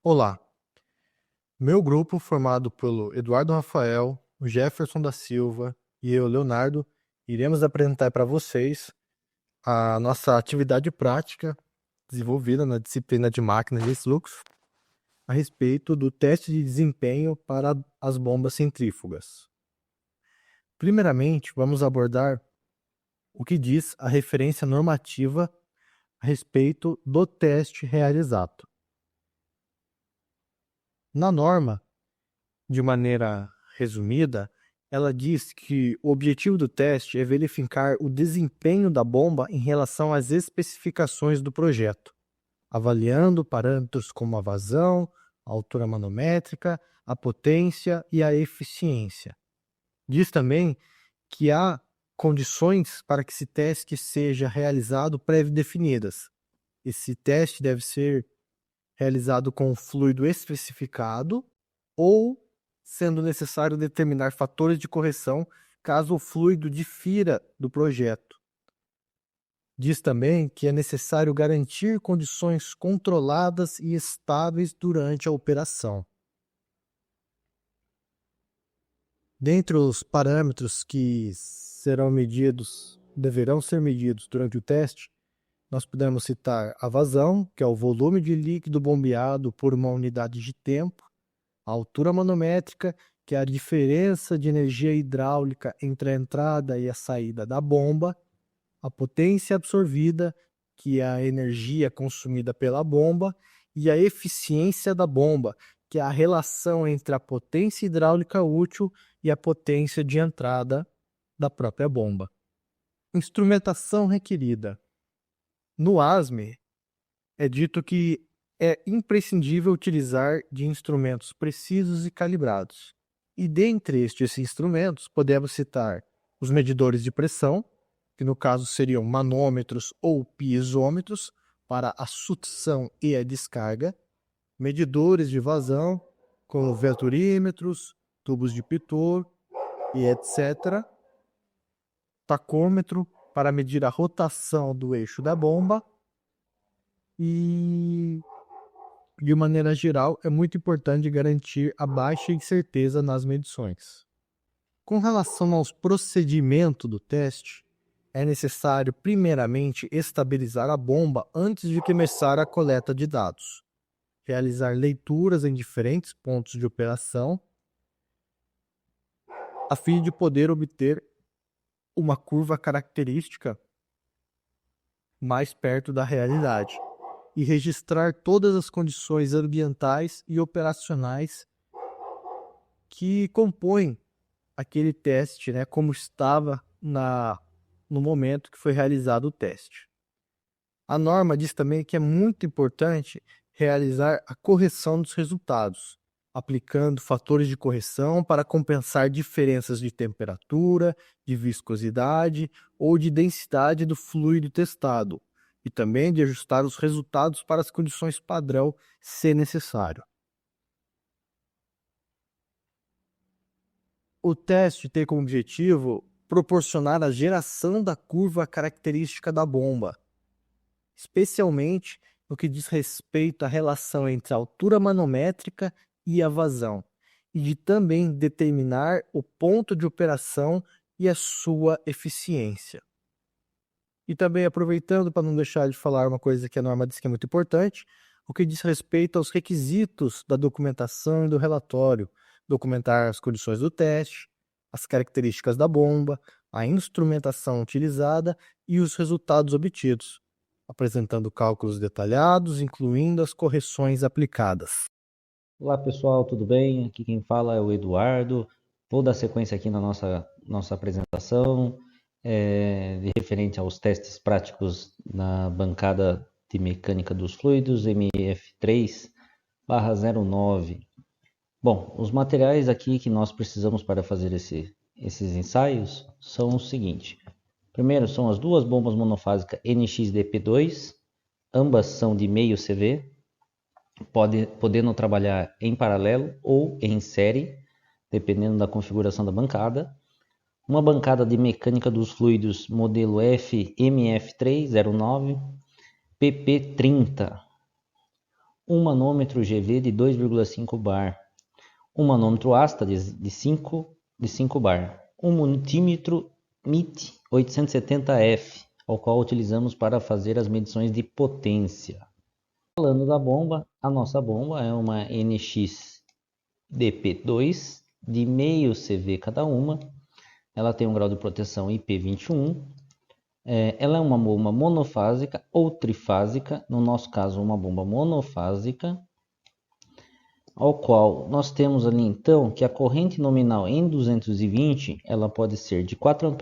Olá, meu grupo, formado pelo Eduardo Rafael, o Jefferson da Silva e eu, Leonardo, iremos apresentar para vocês a nossa atividade prática desenvolvida na disciplina de máquinas de fluxo a respeito do teste de desempenho para as bombas centrífugas. Primeiramente, vamos abordar o que diz a referência normativa a respeito do teste realizado. Na norma, de maneira resumida, ela diz que o objetivo do teste é verificar o desempenho da bomba em relação às especificações do projeto, avaliando parâmetros como a vazão, a altura manométrica, a potência e a eficiência. Diz também que há condições para que esse teste seja realizado pré-definidas. Esse teste deve ser realizado com o fluido especificado ou sendo necessário determinar fatores de correção caso o fluido difira do projeto. Diz também que é necessário garantir condições controladas e estáveis durante a operação. Dentre os parâmetros que deverão ser medidos durante o teste, nós podemos citar a vazão, que é o volume de líquido bombeado por uma unidade de tempo, a altura manométrica, que é a diferença de energia hidráulica entre a entrada e a saída da bomba, a potência absorvida, que é a energia consumida pela bomba, e a eficiência da bomba, que é a relação entre a potência hidráulica útil e a potência de entrada da própria bomba. Instrumentação requerida. No ASME, é dito que é imprescindível utilizar de instrumentos precisos e calibrados. E dentre estes instrumentos, podemos citar os medidores de pressão, que no caso seriam manômetros ou piezômetros, para a sucção e a descarga, medidores de vazão, como venturímetros, tubos de Pitot e etc., tacômetro, para medir a rotação do eixo da bomba, e de maneira geral, é muito importante garantir a baixa incerteza nas medições. Com relação aos procedimentos do teste, é necessário primeiramente estabilizar a bomba antes de começar a coleta de dados, realizar leituras em diferentes pontos de operação, a fim de poder obter uma curva característica mais perto da realidade, e registrar todas as condições ambientais e operacionais que compõem aquele teste, né, como estava no momento que foi realizado o teste. A norma diz também que é muito importante realizar a correção dos resultados, aplicando fatores de correção para compensar diferenças de temperatura, de viscosidade ou de densidade do fluido testado, e também de ajustar os resultados para as condições padrão, se necessário. O teste tem como objetivo proporcionar a geração da curva característica da bomba, especialmente no que diz respeito à relação entre a altura manométrica e a vazão, e de também determinar o ponto de operação e a sua eficiência. E também, aproveitando para não deixar de falar uma coisa que a norma diz que é muito importante, o que diz respeito aos requisitos da documentação e do relatório, documentar as condições do teste, as características da bomba, a instrumentação utilizada e os resultados obtidos, apresentando cálculos detalhados, incluindo as correções aplicadas. Olá pessoal, tudo bem? Aqui quem fala é o Eduardo. Vou dar sequência aqui na nossa apresentação, de referente aos testes práticos na bancada de mecânica dos fluidos, MF3/09. Bom, os materiais aqui que nós precisamos para fazer esses ensaios são o seguinte. Primeiro são as duas bombas monofásicas NXDP2, ambas são de meio CV, podendo trabalhar em paralelo ou em série, dependendo da configuração da bancada. Uma bancada de mecânica dos fluidos modelo FMF309 PP30. um manômetro GV de 2,5 bar, um manômetro ASTA de 5 bar, um multímetro MIT 870F, ao qual utilizamos para fazer as medições de potência. Falando da bomba, a nossa bomba é uma NX DP2 de meio CV cada uma. Ela tem um grau de proteção IP21. Ela é uma bomba monofásica ou trifásica, no nosso caso uma bomba monofásica, ao qual nós temos ali então que a corrente nominal em 220 ela pode ser de 4 A,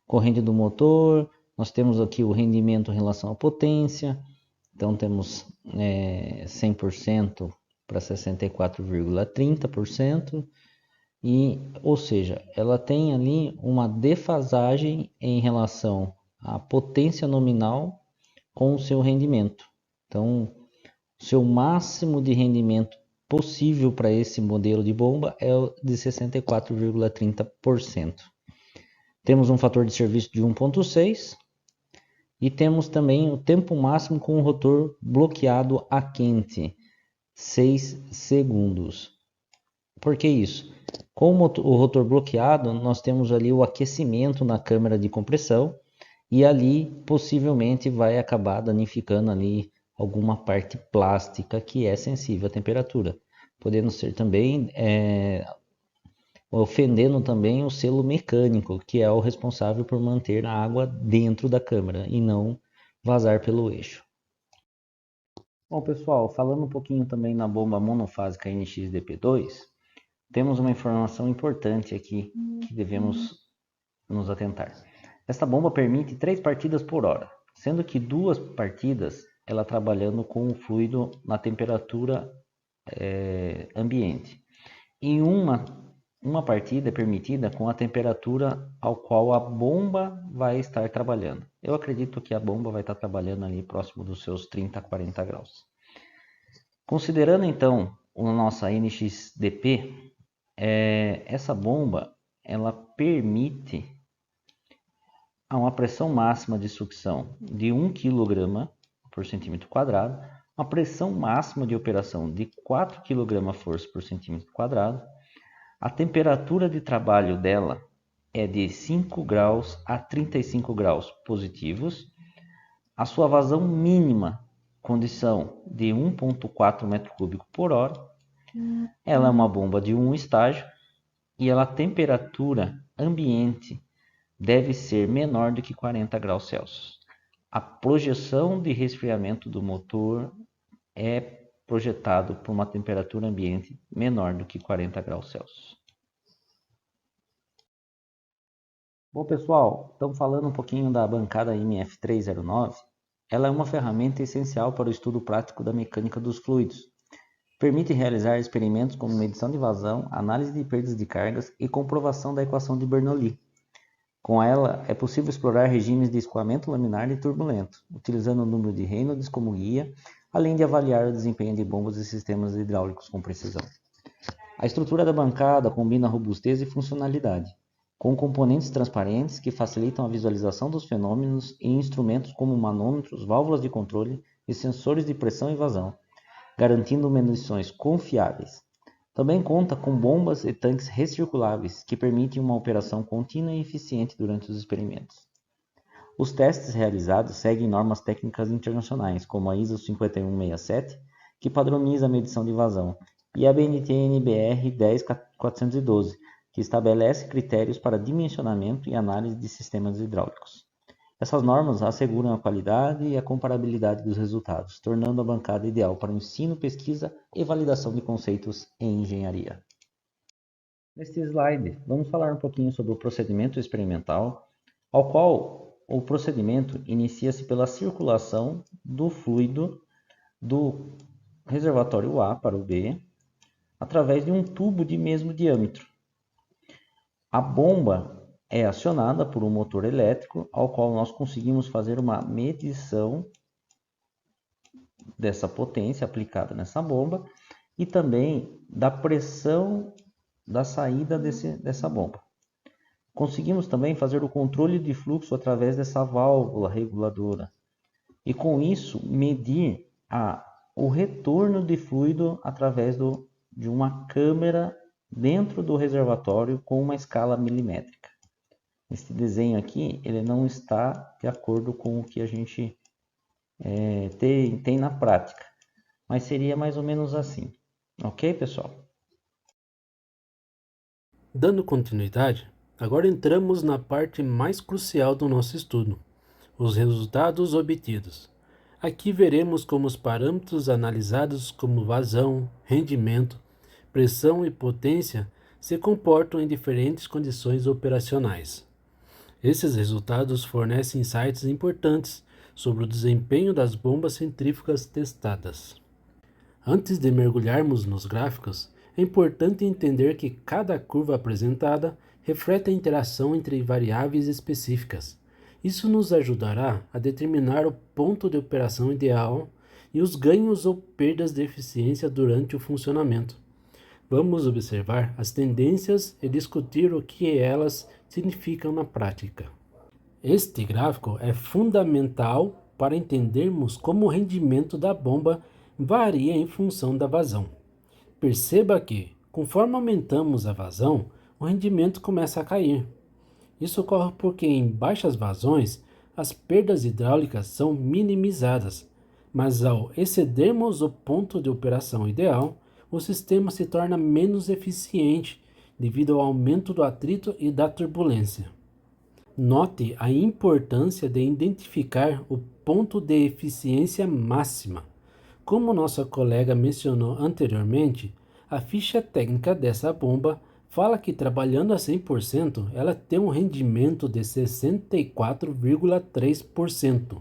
corrente do motor, nós temos aqui o rendimento em relação à potência, então temos 100% para 64,30%, ou seja, ela tem ali uma defasagem em relação à potência nominal com o seu rendimento. Então, o seu máximo de rendimento possível para esse modelo de bomba é de 64,30%. Temos um fator de serviço de 1,6 e temos também o tempo máximo com o rotor bloqueado a quente, 6 segundos. Por que isso? Com o rotor bloqueado, nós temos ali o aquecimento na câmara de compressão e ali possivelmente vai acabar danificando ali alguma parte plástica que é sensível à temperatura, podendo ser também ofendendo também o selo mecânico, que é o responsável por manter a água dentro da câmara e não vazar pelo eixo. Bom, pessoal, falando um pouquinho também na bomba monofásica NX-DP2, temos uma informação importante aqui que devemos nos atentar. Esta bomba permite 3 partidas por hora, sendo que 2 partidas ela trabalhando com o fluido na temperatura ambiente. E uma partida é permitida com a temperatura ao qual a bomba vai estar trabalhando. Eu acredito que a bomba vai estar trabalhando ali próximo dos seus 30 a 40 graus. Considerando então a nossa NX-DP, essa bomba ela permite uma pressão máxima de sucção de 1 kg por centímetro quadrado, uma pressão máxima de operação de 4 kg força por centímetro quadrado. A temperatura de trabalho dela é de 5 graus a 35 graus positivos. A sua vazão mínima, condição de 1,4 m3 por hora. Ela é uma bomba de 1 estágio e a temperatura ambiente deve ser menor do que 40 graus Celsius. A projeção de resfriamento do motor é projetado por uma temperatura ambiente menor do que 40 graus Celsius. Bom, pessoal, estamos falando um pouquinho da bancada MF309. Ela é uma ferramenta essencial para o estudo prático da mecânica dos fluidos. Permite realizar experimentos como medição de vazão, análise de perdas de cargas e comprovação da equação de Bernoulli. Com ela, é possível explorar regimes de escoamento laminar e turbulento, utilizando o número de Reynolds como guia, além de avaliar o desempenho de bombas e sistemas hidráulicos com precisão. A estrutura da bancada combina robustez e funcionalidade, com componentes transparentes que facilitam a visualização dos fenômenos e instrumentos como manômetros, válvulas de controle e sensores de pressão e vazão, garantindo medições confiáveis. Também conta com bombas e tanques recirculáveis que permitem uma operação contínua e eficiente durante os experimentos. Os testes realizados seguem normas técnicas internacionais, como a ISO 5167, que padroniza a medição de vazão, e a BNT-NBR 10412, que estabelece critérios para dimensionamento e análise de sistemas hidráulicos. Essas normas asseguram a qualidade e a comparabilidade dos resultados, tornando a bancada ideal para o ensino, pesquisa e validação de conceitos em engenharia. Neste slide, vamos falar um pouquinho sobre o procedimento experimental, ao qual o procedimento inicia-se pela circulação do fluido do reservatório A para o B, através de um tubo de mesmo diâmetro. A bomba é acionada por um motor elétrico, ao qual nós conseguimos fazer uma medição dessa potência aplicada nessa bomba e também da pressão da saída dessa bomba. Conseguimos também fazer o controle de fluxo através dessa válvula reguladora e com isso medir a o retorno de fluido através de uma câmera dentro do reservatório com uma escala milimétrica. Este desenho aqui, ele não está de acordo com o que a gente tem na prática, mas seria mais ou menos assim. Ok, pessoal? Dando continuidade, agora entramos na parte mais crucial do nosso estudo, os resultados obtidos. Aqui veremos como os parâmetros analisados como vazão, rendimento, pressão e potência se comportam em diferentes condições operacionais. Esses resultados fornecem insights importantes sobre o desempenho das bombas centrífugas testadas. Antes de mergulharmos nos gráficos, é importante entender que cada curva apresentada reflete a interação entre variáveis específicas. Isso nos ajudará a determinar o ponto de operação ideal e os ganhos ou perdas de eficiência durante o funcionamento. Vamos observar as tendências e discutir o que elas significam na prática. Este gráfico é fundamental para entendermos como o rendimento da bomba varia em função da vazão. Perceba que, conforme aumentamos a vazão, o rendimento começa a cair. Isso ocorre porque em baixas vazões, as perdas hidráulicas são minimizadas, mas ao excedermos o ponto de operação ideal, o sistema se torna menos eficiente devido ao aumento do atrito e da turbulência. Note a importância de identificar o ponto de eficiência máxima. Como nossa colega mencionou anteriormente, a ficha técnica dessa bomba fala que trabalhando a 100%, ela tem um rendimento de 64,3%.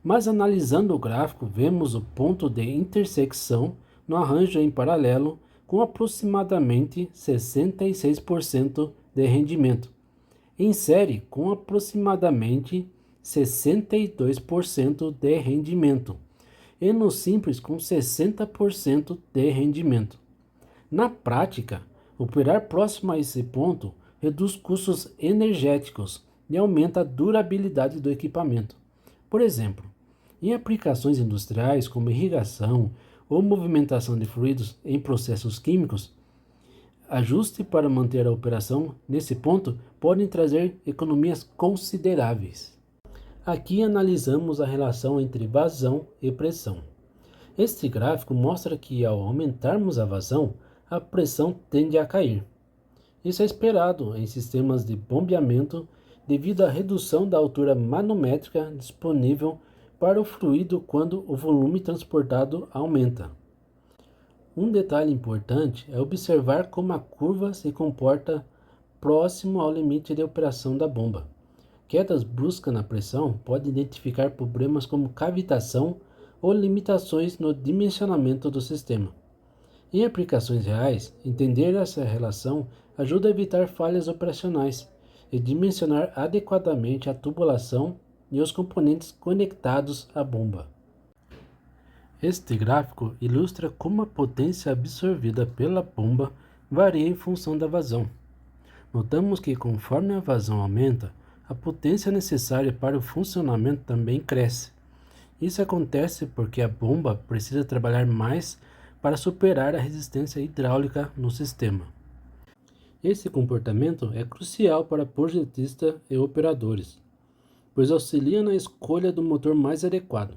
Mas analisando o gráfico, vemos o ponto de intersecção no arranjo em paralelo com aproximadamente 66% de rendimento, em série com aproximadamente 62% de rendimento, e no simples com 60% de rendimento. Na prática, operar próximo a esse ponto reduz custos energéticos e aumenta a durabilidade do equipamento. Por exemplo, em aplicações industriais como irrigação ou movimentação de fluidos em processos químicos, ajuste para manter a operação nesse ponto podem trazer economias consideráveis. Aqui analisamos a relação entre vazão e pressão. Este gráfico mostra que ao aumentarmos a vazão, a pressão tende a cair. Isso é esperado em sistemas de bombeamento devido à redução da altura manométrica disponível para o fluido quando o volume transportado aumenta. Um detalhe importante é observar como a curva se comporta próximo ao limite de operação da bomba. Quedas bruscas na pressão podem identificar problemas como cavitação ou limitações no dimensionamento do sistema. Em aplicações reais, entender essa relação ajuda a evitar falhas operacionais e dimensionar adequadamente a tubulação e os componentes conectados à bomba. Este gráfico ilustra como a potência absorvida pela bomba varia em função da vazão. Notamos que conforme a vazão aumenta, a potência necessária para o funcionamento também cresce. Isso acontece porque a bomba precisa trabalhar mais para superar a resistência hidráulica no sistema. Esse comportamento é crucial para projetistas e operadores, pois auxilia na escolha do motor mais adequado.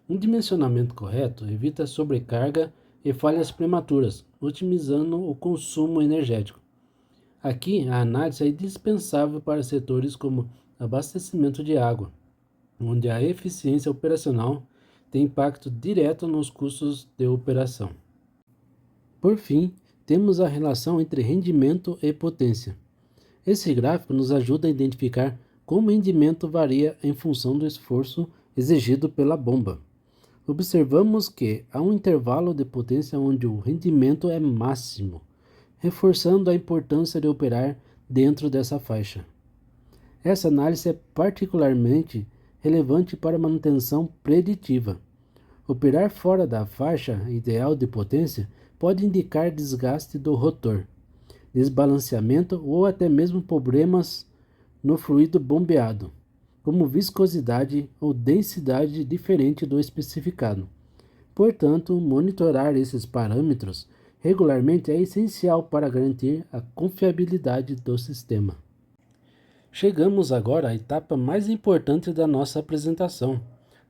Um dimensionamento correto evita sobrecarga e falhas prematuras, otimizando o consumo energético. Aqui, a análise é indispensável para setores como abastecimento de água, onde a eficiência operacional tem impacto direto nos custos de operação. Por fim, temos a relação entre rendimento e potência. Esse gráfico nos ajuda a identificar como o rendimento varia em função do esforço exigido pela bomba. Observamos que há um intervalo de potência onde o rendimento é máximo, reforçando a importância de operar dentro dessa faixa. Essa análise é particularmente relevante para a manutenção preditiva. Operar fora da faixa ideal de potência pode indicar desgaste do rotor, desbalanceamento ou até mesmo problemas no fluido bombeado, como viscosidade ou densidade diferente do especificado. Portanto, monitorar esses parâmetros regularmente é essencial para garantir a confiabilidade do sistema. Chegamos agora à etapa mais importante da nossa apresentação,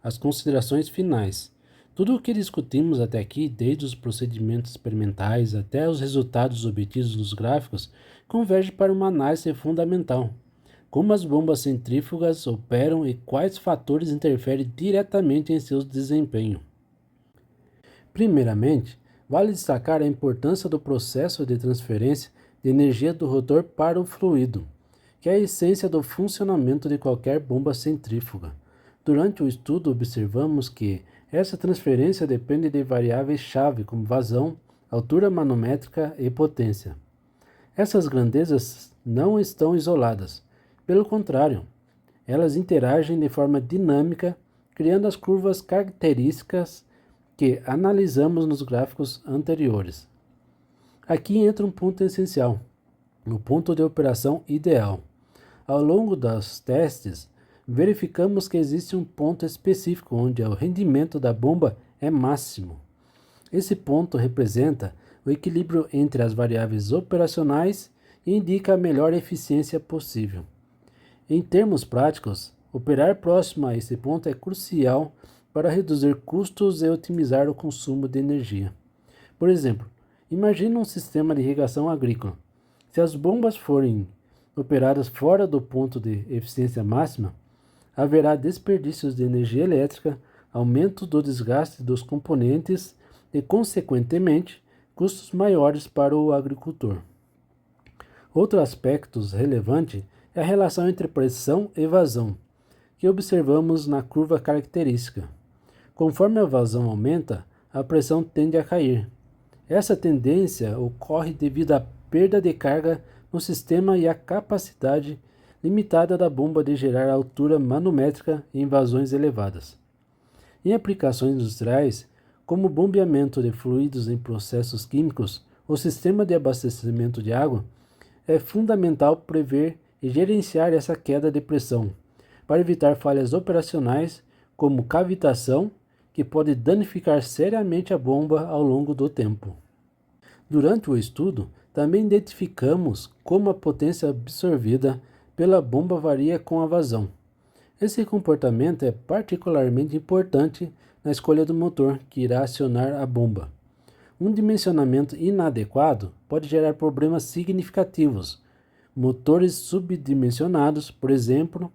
as considerações finais. Tudo o que discutimos até aqui, desde os procedimentos experimentais até os resultados obtidos nos gráficos, converge para uma análise fundamental. Como as bombas centrífugas operam e quais fatores interferem diretamente em seu desempenho. Primeiramente, vale destacar a importância do processo de transferência de energia do rotor para o fluido, que é a essência do funcionamento de qualquer bomba centrífuga. Durante o estudo, observamos que essa transferência depende de variáveis-chave como vazão, altura manométrica e potência. Essas grandezas não estão isoladas. Pelo contrário, elas interagem de forma dinâmica, criando as curvas características que analisamos nos gráficos anteriores. Aqui entra um ponto essencial, o ponto de operação ideal. Ao longo dos testes, verificamos que existe um ponto específico onde o rendimento da bomba é máximo. Esse ponto representa o equilíbrio entre as variáveis operacionais e indica a melhor eficiência possível. Em termos práticos, operar próximo a esse ponto é crucial para reduzir custos e otimizar o consumo de energia. Por exemplo, imagine um sistema de irrigação agrícola. Se as bombas forem operadas fora do ponto de eficiência máxima, haverá desperdícios de energia elétrica, aumento do desgaste dos componentes e, consequentemente, custos maiores para o agricultor. Outro aspecto relevante é a relação entre pressão e vazão, que observamos na curva característica. Conforme a vazão aumenta, a pressão tende a cair. Essa tendência ocorre devido à perda de carga no sistema e à capacidade limitada da bomba de gerar altura manométrica em vazões elevadas. Em aplicações industriais, como bombeamento de fluidos em processos químicos ou sistema de abastecimento de água, é fundamental prever e gerenciar essa queda de pressão, para evitar falhas operacionais como cavitação, que pode danificar seriamente a bomba ao longo do tempo. Durante o estudo, também identificamos como a potência absorvida pela bomba varia com a vazão. Esse comportamento é particularmente importante na escolha do motor que irá acionar a bomba. Um dimensionamento inadequado pode gerar problemas significativos. Motores subdimensionados, por exemplo,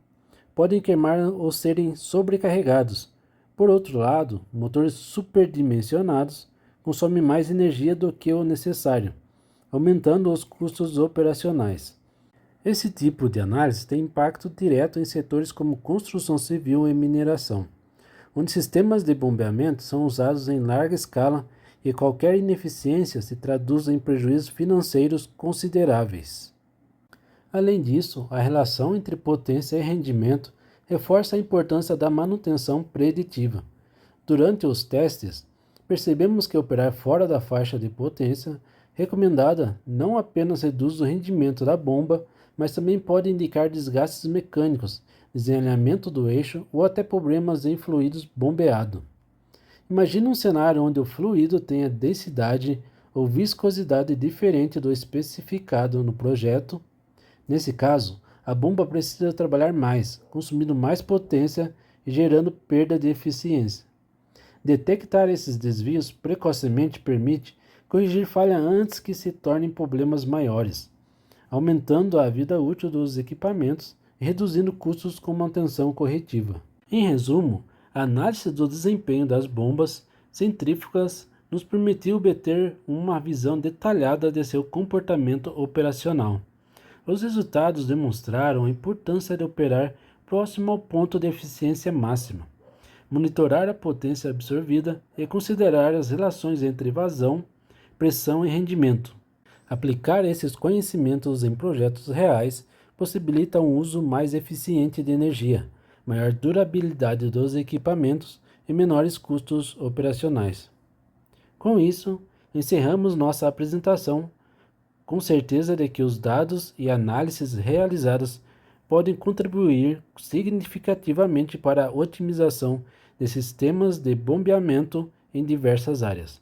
podem queimar ou serem sobrecarregados. Por outro lado, motores superdimensionados consomem mais energia do que o necessário, aumentando os custos operacionais. Esse tipo de análise tem impacto direto em setores como construção civil e mineração, onde sistemas de bombeamento são usados em larga escala e qualquer ineficiência se traduz em prejuízos financeiros consideráveis. Além disso, a relação entre potência e rendimento reforça a importância da manutenção preditiva. Durante os testes, percebemos que operar fora da faixa de potência recomendada não apenas reduz o rendimento da bomba, mas também pode indicar desgastes mecânicos, desalinhamento do eixo ou até problemas em fluidos bombeado. Imagine um cenário onde o fluido tenha densidade ou viscosidade diferente do especificado no projeto. Nesse caso, a bomba precisa trabalhar mais, consumindo mais potência e gerando perda de eficiência. Detectar esses desvios precocemente permite corrigir falha antes que se tornem problemas maiores, aumentando a vida útil dos equipamentos e reduzindo custos com manutenção corretiva. Em resumo, a análise do desempenho das bombas centrífugas nos permitiu obter uma visão detalhada de seu comportamento operacional. Os resultados demonstraram a importância de operar próximo ao ponto de eficiência máxima, monitorar a potência absorvida e considerar as relações entre vazão, pressão e rendimento. Aplicar esses conhecimentos em projetos reais possibilita um uso mais eficiente de energia, maior durabilidade dos equipamentos e menores custos operacionais. Com isso, encerramos nossa apresentação, com certeza de que os dados e análises realizadas podem contribuir significativamente para a otimização de sistemas de bombeamento em diversas áreas.